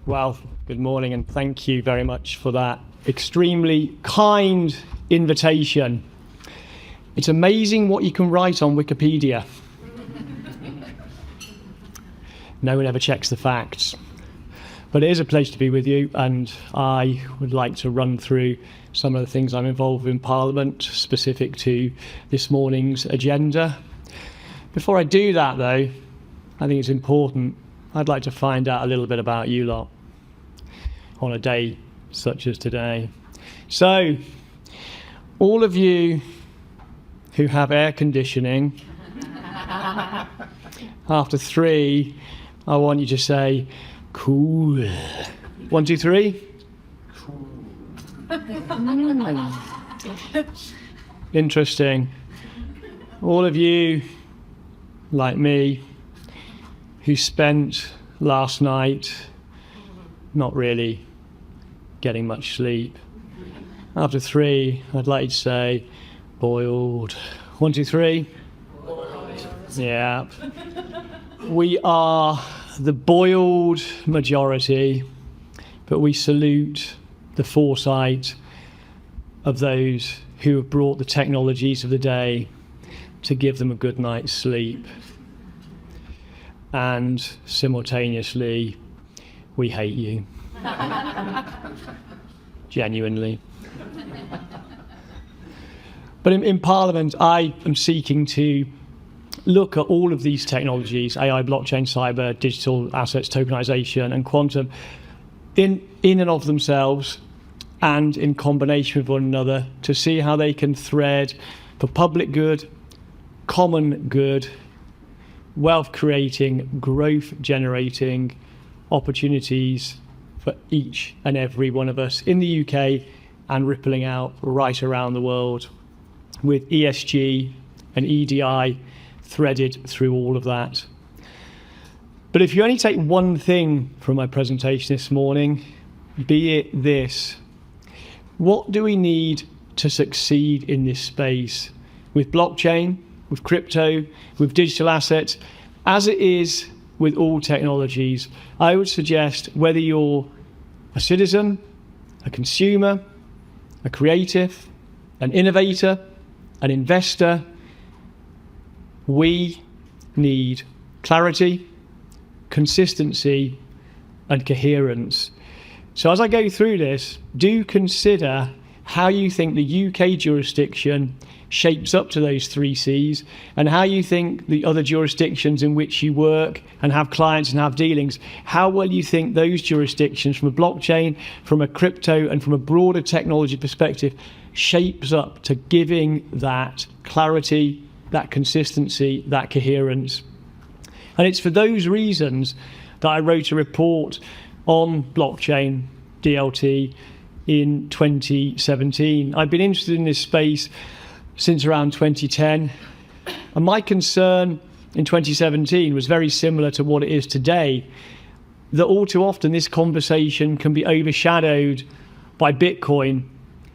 Well, good morning, and thank you very much for that extremely kind invitation. It's amazing what you can write on Wikipedia. No one ever checks the facts. But it is a pleasure to be with you, and I would like to run through some of the things I'm involved with in Parliament, specific to this morning's agenda. Before I do that, though, I think it's important. I'd like to find out a little bit about you lot on a day such as today. So, all of you who have air conditioning, after 3, I want you to say, cool. 1, 2, 3. Interesting. All of you, like me, who spent last night not really getting much sleep. After 3, I'd like to say, boiled. 1, 2, 3. Boiled. Yeah. We are the boiled majority, but we salute the foresight of those who have brought the technologies of the day to give them a good night's sleep. And simultaneously, we hate you. Genuinely. But in Parliament, I am seeking to look at all of these technologies, AI, blockchain, cyber, digital assets, tokenization, and quantum, in and of themselves and in combination with one another, to see how they can thread for public good, common good, wealth creating, growth generating opportunities for each and every one of us in the UK and rippling out right around the world, with ESG and EDI threaded through all of that. But if you only take one thing from my presentation this morning, be it this: what do we need to succeed in this space with blockchain, with crypto, with digital assets, as it is with all technologies? I would suggest, whether you're a citizen, a consumer, a creative, an innovator, an investor, we need clarity, consistency, and coherence. So as I go through this, do consider how you think the UK jurisdiction shapes up to those 3 C's, and how you think the other jurisdictions in which you work and have clients and have dealings, how well you think those jurisdictions from a blockchain, from a crypto, and from a broader technology perspective shapes up to giving that clarity, that consistency, that coherence. And it's for those reasons that I wrote a report on blockchain, DLT, in 2017. I've been interested in this space since around 2010, and my concern in 2017 was very similar to what it is today, that all too often this conversation can be overshadowed by Bitcoin,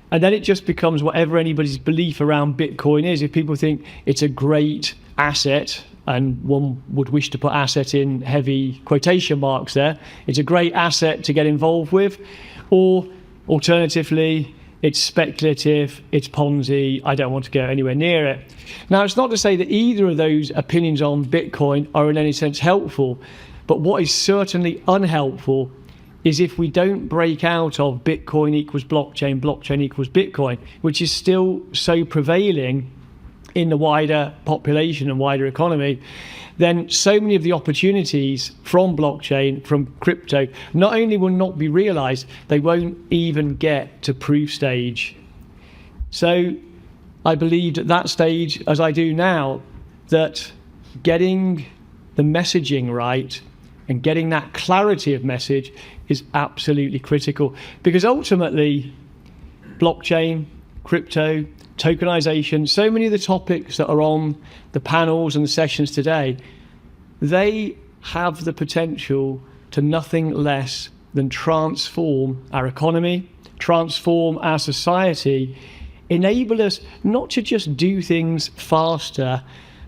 and then it just becomes whatever anybody's belief around Bitcoin is. If people think it's a great asset, and one would wish to put asset in heavy quotation marks there, it's a great asset to get involved with, or alternatively, it's speculative, it's Ponzi, I don't want to go anywhere near it. Now, it's not to say that either of those opinions on Bitcoin are in any sense helpful, but what is certainly unhelpful is if we don't break out of Bitcoin equals blockchain, blockchain equals Bitcoin, which is still so prevailing in the wider population and wider economy, then so many of the opportunities from blockchain, from crypto, not only will not be realized, they won't even get to proof stage. So I believed at that stage, as I do now, that getting the messaging right and getting that clarity of message is absolutely critical, because ultimately blockchain, crypto, tokenization, so many of the topics that are on the panels and the sessions today, they have the potential to nothing less than transform our economy, transform our society, enable us not to just do things faster,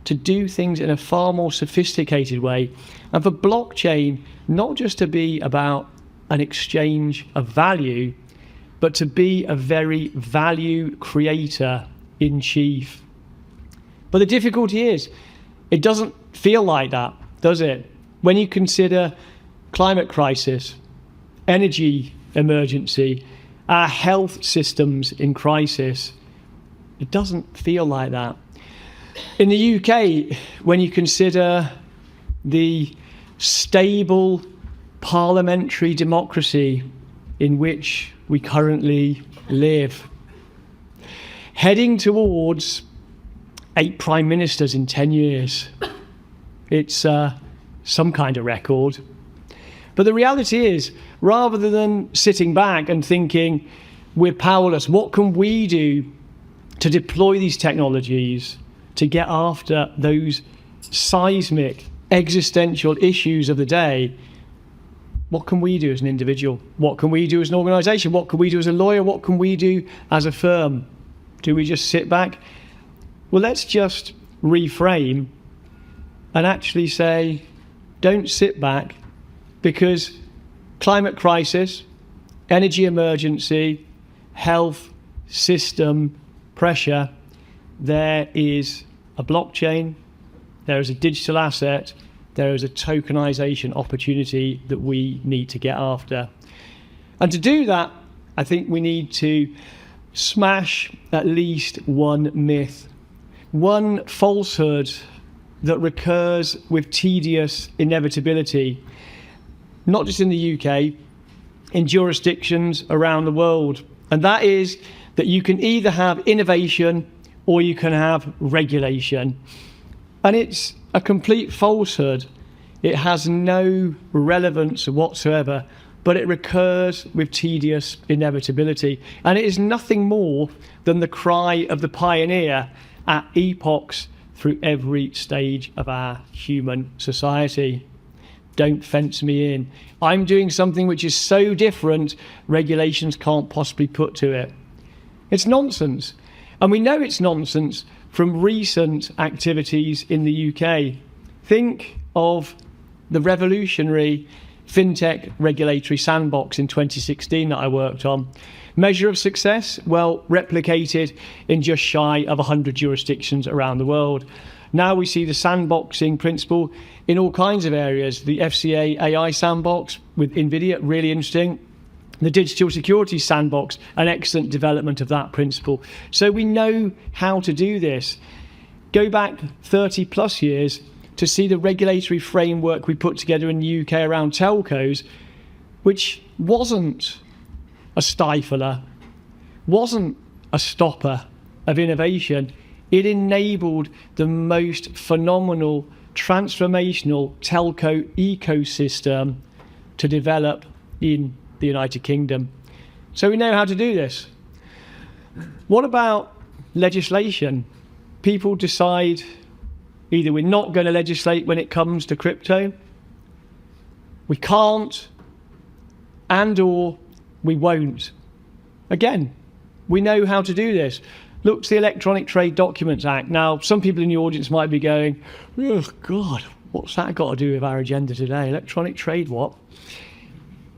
to do things in a far more sophisticated way, and for blockchain not just to be about an exchange of value, but to be a very value creator in chief. But the difficulty is, it doesn't feel like that, does it? When you consider climate crisis, energy emergency, our health systems in crisis, it doesn't feel like that. In the UK, when you consider the stable parliamentary democracy in which we currently live, heading towards 8 prime ministers in 10 years, it's some kind of record. But the reality is, rather than sitting back and thinking we're powerless, what can we do to deploy these technologies to get after those seismic existential issues of the day? What can we do as an individual? What can we do as an organisation? What can we do as a lawyer? What can we do as a firm? Do we just sit back? Well, let's just reframe and actually say, don't sit back, because climate crisis, energy emergency, health system pressure, there is a blockchain, there is a digital asset, there is a tokenization opportunity that we need to get after. And to do that, I think we need to smash at least one myth, one falsehood that recurs with tedious inevitability, not just in the UK, in jurisdictions around the world. And that is that you can either have innovation or you can have regulation. And it's a complete falsehood. It has no relevance whatsoever, but it recurs with tedious inevitability. And it is nothing more than the cry of the pioneer at epochs through every stage of our human society. Don't fence me in. I'm doing something which is so different, regulations can't possibly put to it. It's nonsense. And we know it's nonsense from recent activities in the UK. Think of the revolutionary fintech regulatory sandbox in 2016 that I worked on. Measure of success? Well, replicated in just shy of 100 jurisdictions around the world. Now we see the sandboxing principle in all kinds of areas. The FCA AI sandbox with NVIDIA, really interesting. The digital security sandbox, an excellent development of that principle. So we know how to do this. Go back 30 plus years to see the regulatory framework we put together in the UK around telcos, which wasn't a stifler, wasn't a stopper of innovation. It enabled the most phenomenal, transformational telco ecosystem to develop in the United Kingdom. So we know how to do this. What about legislation? People decide either we're not going to legislate when it comes to crypto, we can't, and or we won't. Again, we know how to do this. Look to the Electronic Trade Documents Act. Now, some people in the audience might be going, oh God, what's that got to do with our agenda today? Electronic trade, what?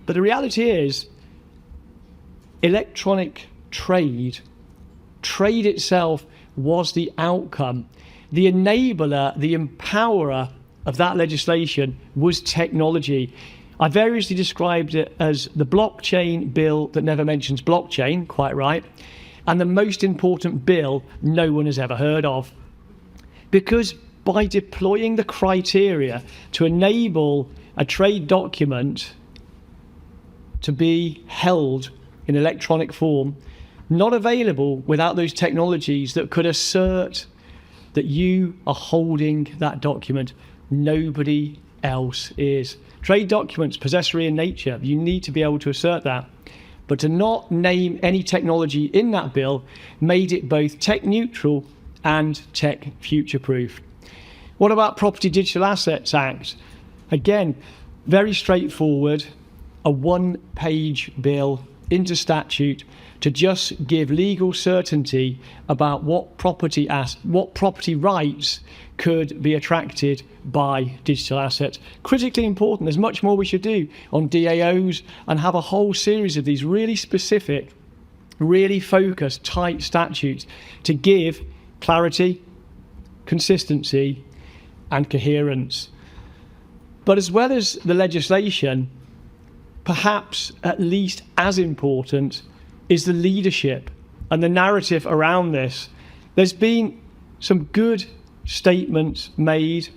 But the reality is, electronic trade itself was the outcome. The enabler, the empowerer of that legislation was technology. I variously described it as the blockchain bill that never mentions blockchain, quite right, and the most important bill no one has ever heard of. Because by deploying the criteria to enable a trade document to be held in electronic form, not available without those technologies that could assert that you are holding that document, nobody else is. Trade documents, possessory in nature, you need to be able to assert that. But to not name any technology in that bill made it both tech neutral and tech future-proof. What about Property Digital Assets Act? Again, very straightforward, a one-page bill into statute to just give legal certainty about what property rights could be attracted by digital assets. Critically important. There's much more we should do on DAOs and have a whole series of these really specific, really focused, tight statutes to give clarity, consistency, and coherence. But as well as the legislation, perhaps at least as important is the leadership and the narrative around this. There's been some good statements made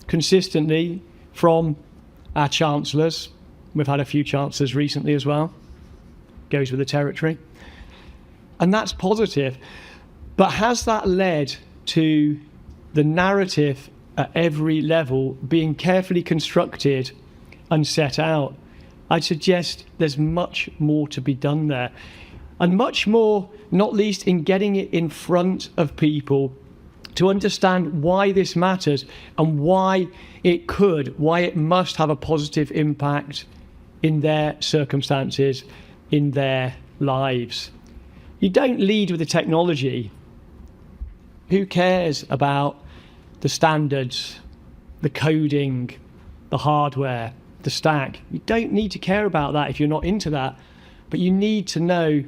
consistently from our chancellors. We've had a few chancellors recently as well. Goes with the territory. And that's positive. But has that led to the narrative at every level being carefully constructed and set out? I'd suggest there's much more to be done there. And much more, not least in getting it in front of people to understand why this matters and why it must have a positive impact in their circumstances, in their lives. You don't lead with the technology. Who cares about the standards, the coding, the hardware, the stack? You don't need to care about that if you're not into that, but you need to know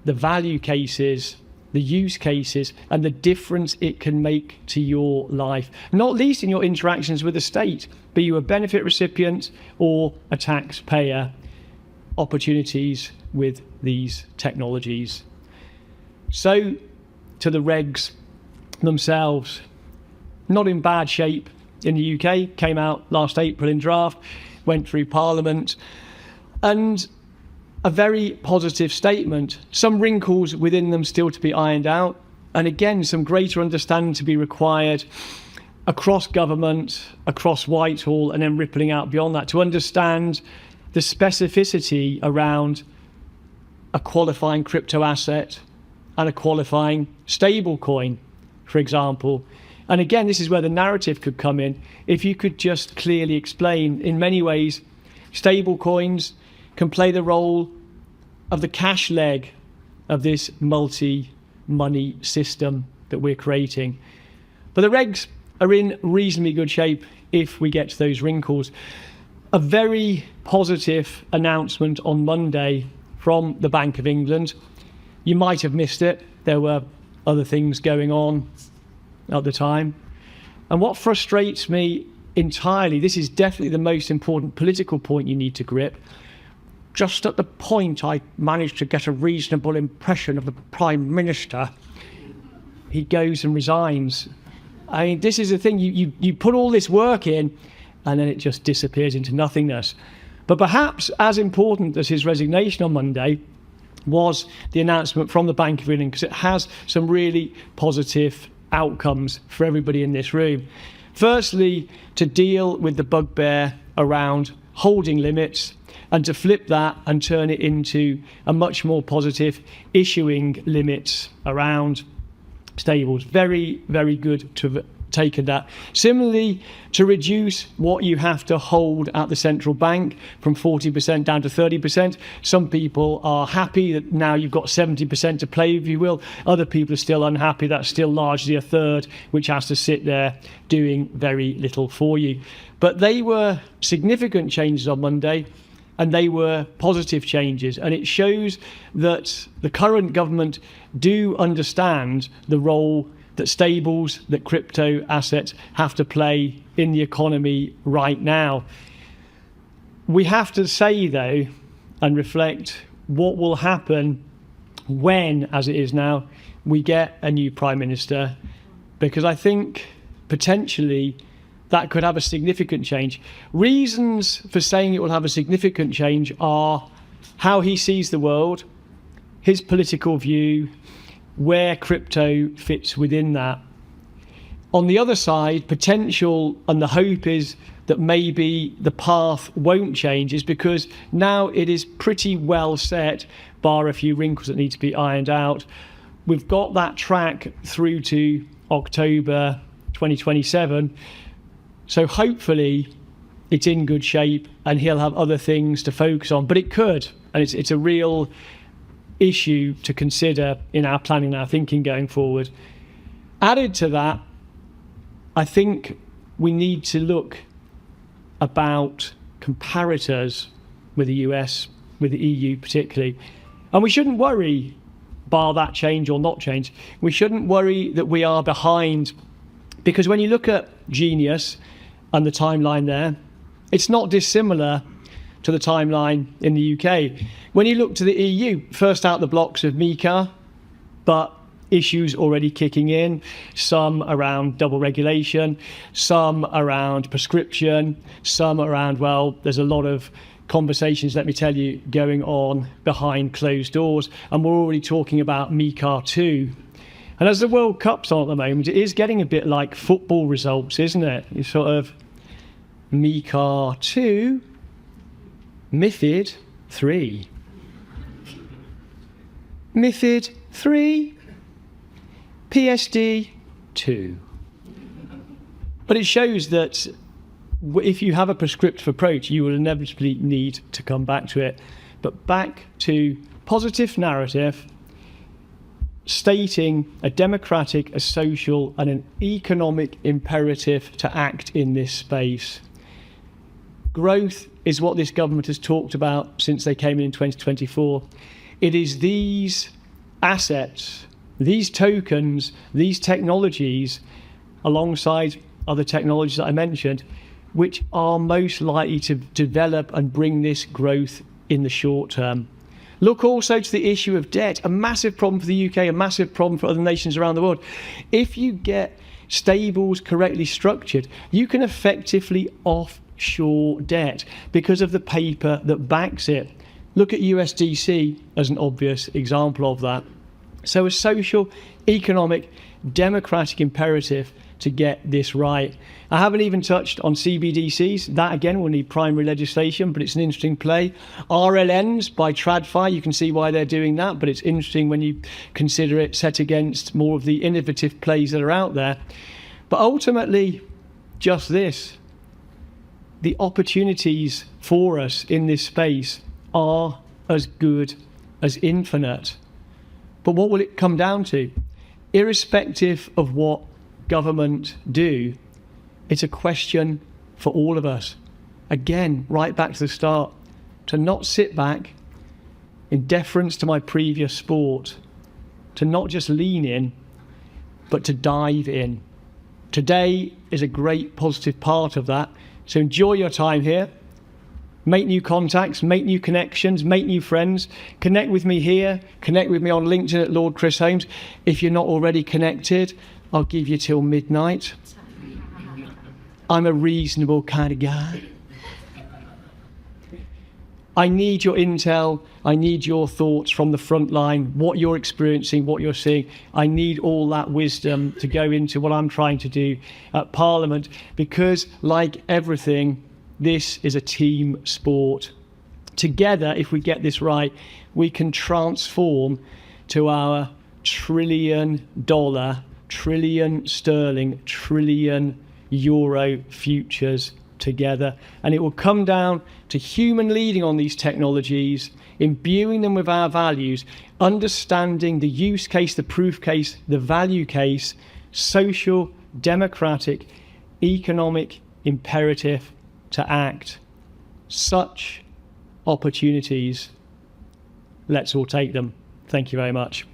the value cases, the use cases, and the difference it can make to your life, not least in your interactions with the state, be you a benefit recipient or a taxpayer, opportunities with these technologies. So, to the regs themselves, not in bad shape in the UK, came out last April in draft, went through Parliament, and a very positive statement. Some wrinkles within them still to be ironed out, and again, some greater understanding to be required across government, across Whitehall, and then rippling out beyond that to understand the specificity around a qualifying crypto asset and a qualifying stable coin, for example. And again, this is where the narrative could come in. If you could just clearly explain, in many ways, stable coins can play the role of the cash leg of this multi-money system that we're creating. But the regs are in reasonably good shape if we get to those wrinkles. A very positive announcement on Monday from the Bank of England. You might have missed it. There were other things going on at the time. And what frustrates me entirely, this is definitely the most important political point you need to grip. Just at the point I managed to get a reasonable impression of the Prime Minister, he goes and resigns. I mean, this is the thing, you put all this work in and then it just disappears into nothingness. But perhaps as important as his resignation on Monday was the announcement from the Bank of England, because it has some really positive outcomes for everybody in this room. Firstly, to deal with the bugbear around holding limits and to flip that and turn it into a much more positive issuing limits around stables. Very, very good to have taken that. Similarly, to reduce what you have to hold at the central bank from 40% down to 30%. Some people are happy that now you've got 70% to play, if you will. Other people are still unhappy. That's still largely a third, which has to sit there doing very little for you. But they were significant changes on Monday, and they were positive changes. And it shows that the current government do understand the role that stables, that crypto assets have to play in the economy right now. We have to say, though, and reflect what will happen when, as it is now, we get a new Prime Minister, because I think potentially that could have a significant change. Reasons for saying it will have a significant change are how he sees the world, his political view, where crypto fits within that. On the other side, potential, and the hope is that maybe the path won't change, is because now it is pretty well set, bar a few wrinkles that need to be ironed out. We've got that track through to October 2027. So hopefully it's in good shape and he'll have other things to focus on. But it could, and it's a real issue to consider in our planning and our thinking going forward. Added to that, I think we need to look about comparators with the US, with the EU particularly. And we shouldn't worry, bar that change or not change, we shouldn't worry that we are behind, because when you look at Genius and the timeline there, it's not dissimilar to the timeline in the UK. When you look to the EU, first out the blocks of MiCA, but issues already kicking in, some around double regulation, some around prescription, some around, well, there's a lot of conversations, let me tell you, going on behind closed doors, and we're already talking about MiCA 2. And as the World Cup's on at the moment, it is getting a bit like football results, isn't it? It's sort of MiCA 2, MiFID 3. MiFID 3, PSD 2. But it shows that if you have a prescriptive approach, you will inevitably need to come back to it. But back to positive narrative, stating a democratic, a social, and an economic imperative to act in this space. Growth is what this government has talked about since they came in 2024. It is these assets, these tokens, these technologies, alongside other technologies that I mentioned, which are most likely to develop and bring this growth in the short term. Look also to the issue of debt, a massive problem for the UK, a massive problem for other nations around the world. If you get stables correctly structured, you can effectively offshore debt because of the paper that backs it. Look at USDC as an obvious example of that. So a social, economic, democratic imperative to get this right. I haven't even touched on CBDCs. That again will need primary legislation, but it's an interesting play. RLNs by TradFi, you can see why they're doing that, but it's interesting when you consider it set against more of the innovative plays that are out there. But ultimately, just this, the opportunities for us in this space are as good as infinite. But what will it come down to? Irrespective of what government do, it's a question for all of us. Again, right back to the start, to not sit back in deference to my previous sport, to not just lean in, but to dive in. Today is a great positive part of that. So enjoy your time here. Make new contacts, make new connections, make new friends. Connect with me here. Connect with me on LinkedIn at Lord Chris Holmes. If you're not already connected, I'll give you till midnight. I'm a reasonable kind of guy. I need your intel. I need your thoughts from the front line, what you're experiencing, what you're seeing. I need all that wisdom to go into what I'm trying to do at Parliament, because like everything, this is a team sport. Together, if we get this right, we can transform to our $1 trillion, trillion sterling, trillion euro futures together. And it will come down to human leading on these technologies, imbuing them with our values, understanding the use case, the proof case, the value case, social, democratic, economic imperative to act. Such opportunities, let's all take them. Thank you very much.